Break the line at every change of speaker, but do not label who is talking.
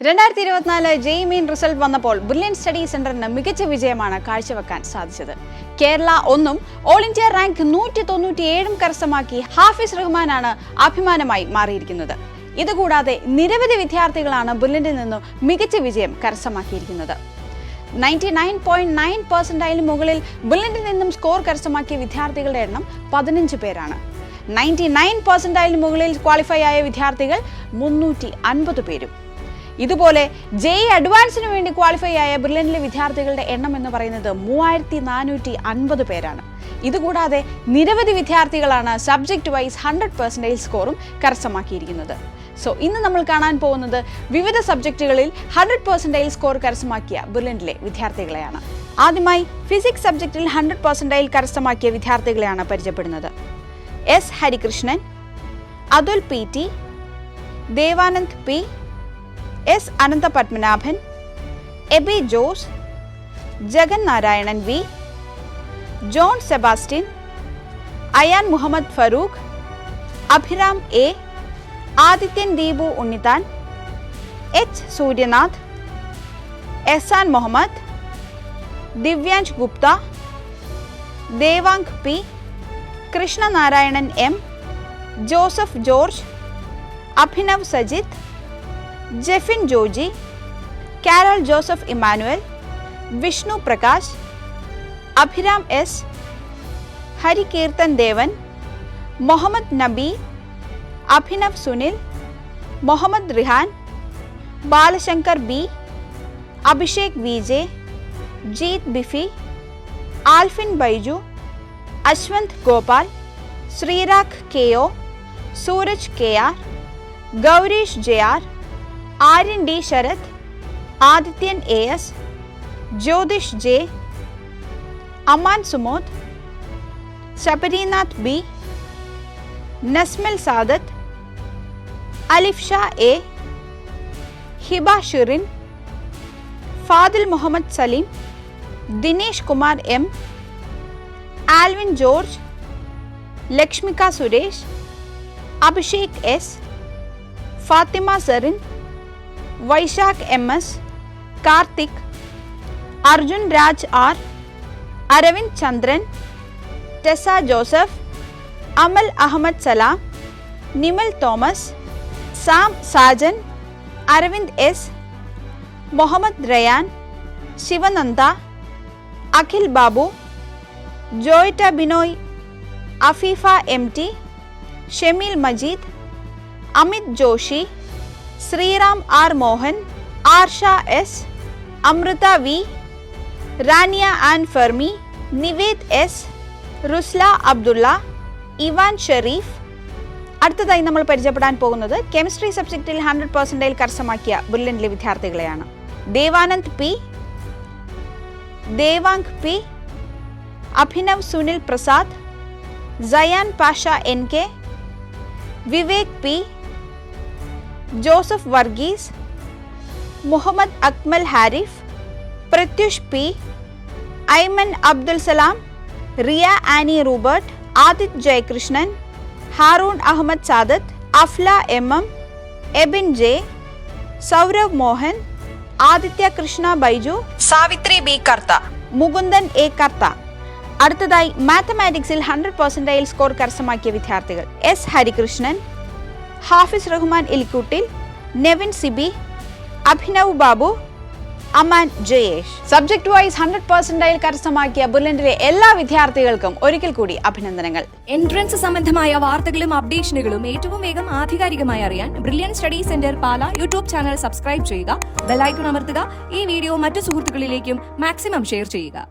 2024 JEE main result വന്നപ്പോൾ brilliant study സെന്ററിന് മികച്ച വിജയമാണ് കാഴ്ചവെക്കാൻ സാധിച്ചത്. കേരള 1 ഓൾ ഇന്ത്യ റാങ്ക് 197 കരസ്ഥമാക്കി ഹാഫിസ് റഹ്മാനാണ് അഭിമാനമായി മാറിയിരിക്കുന്നത്. ഇതുകൂടാതെ നിരവധി വിദ്യാർത്ഥികളാണ് ബ്രില്യന്റിൽ നിന്നും മികച്ച വിജയം കരസ്ഥമാക്കിയിരിക്കുന്നത്. 99.9% മുകളിൽ ബ്രില്യന്റിൽ നിന്നും സ്കോർ കരസ്ഥമാക്കിയ വിദ്യാർത്ഥികളുടെ എണ്ണം 15 പേരാണ്. 99% മുകളിൽ ക്വാളിഫൈ ആയ വിദ്യാർത്ഥികൾ 350 പേരും. ഇതുപോലെ ജെഇ അഡ്വാൻസിന് വേണ്ടി ക്വാളിഫൈ ആയ ബ്രില്യന്റിലെ വിദ്യാർത്ഥികളുടെ എണ്ണം എന്ന് പറയുന്നത് 3450 പേരാണ്. ഇതുകൂടാതെ നിരവധി വിദ്യാർത്ഥികളാണ് സബ്ജക്ട് വൈസ് 100% സ്കോറും കരസ്ഥമാക്കിയിരിക്കുന്നത്. ഇന്ന് നമ്മൾ കാണാൻ പോകുന്നത് വിവിധ സബ്ജക്റ്റുകളിൽ 100% സ്കോർ കരസ്ഥമാക്കിയ ബ്രില്യന്റിലെ വിദ്യാർത്ഥികളെയാണ്. ആദ്യമായി ഫിസിക്സ് സബ്ജക്റ്റിൽ 100% കരസ്ഥമാക്കിയ വിദ്യാർത്ഥികളെയാണ് പരിചയപ്പെടുന്നത്. S Harikrishnan, Athul PT, Devanand P, S Ananthapadmanabhan, Eby Jose, Jagan Narayanan V, John Sebastian, Ayan Muhammad Farooq, Abhiram A, Adithyan Deepu Unnithan, H Sooryanath, Ehsan Muhammad, Divyansh Gupta, Devank P, Krishnanarayanan M, Joseph George, Abhinav Sajith, Jefin Joji, Carel Joseph Emmanuel, Vishnu Prakash, Abhiram S, Harikeerthan Devan, Muhammad Nabi, Abhinav Sunil, Muhammad Rihan, Balashankar B, Abhishek VJ, Jeet Bifi, Alfin Baiju, Ashwanth Gopal, Sreerag KO, Sooraj KR, Gowrish JR, Aryan D Sarath, Adithyan AS, Jyothish J, Aman Sumod, Sabarinath B, Nasmil Sadath, Alif Shah A, Hiba Shirin, Fadil Muhammad Saleem, Dinesh Kumar M, Alvin George, Lakshmika Suresh, Abhishek S, Fathima Zarin, Vaishakh MS, Karthik, Arjun Raj R, Aravind Chandran, Tessa Joseph, Amal Ahammed Salam, Nimal Thomas, Sam Sajan, Aravind S, Muhammad Rayan, Sivananda, Akhil Babu, Joyta Binoy, Afeefa MT, Shemeel Majeed, Amit Joshi, Sreeram R Mohan, Arsha S, Amritha V, Rania Ann Fermi, Nived S, Rusla Abdulla, Ivan Sharif. അടുത്തതായി നമ്മൾ പരിചയപ്പെടാൻ പോകുന്നത് chemistry സബ്ജക്റ്റിൽ 100% കരസ്ഥമാക്കിയ ബ്രില്യന്റിലെ വിദ്യാർത്ഥികളെയാണ്. Devanand P, Devank P, Abhinav Sunil Prasad, Sayan Pasha NK, Vivek P, Joseph Varghese, Muhammad Akmal Harif, Prathyush P, Aiman Abdul Salam, Riya Annie Rubert, Adith Jayakrishnan, Haroon Ahammed Sadath, Afla MM, Ebin J, Sourav Mohan, Aditya Krishna Baiju, Savithri B Kartha, Mukundan A Kartha. അടുത്തതായി മാത്തമാറ്റിക്സിൽ 100% സ്കോർ കരസ്ഥമാക്കിയ വിദ്യാർത്ഥികൾ. S Harikrishnan, Hafis Rahman Ilkuttil, Nevin Siby, Abhinav Babu, Aman Jayesh. Subject wise 100% കരസ്ഥമാക്കിയ ബ്രില്യന്റിലെ എല്ലാ വിദ്യാർത്ഥികൾക്കും ഒരിക്കൽ കൂടി അഭിനന്ദനങ്ങൾ.
എൻട്രൻസ് സംബന്ധമായ വാർത്തകളും അപ്ഡേഷനുകളും ഏറ്റവും വേഗം ആധികാരികമായി അറിയാൻ ബ്രില്യൻ സ്റ്റഡി സെന്റർ പാല യൂട്യൂബ് ചാനൽ സബ്സ്ക്രൈബ് ചെയ്യുക, ബെൽ ഐക്കൺ അമർത്തുക, ഈ വീഡിയോ മറ്റു സുഹൃത്തുക്കളിലേക്കും മാക്സിമം ഷെയർ ചെയ്യുക.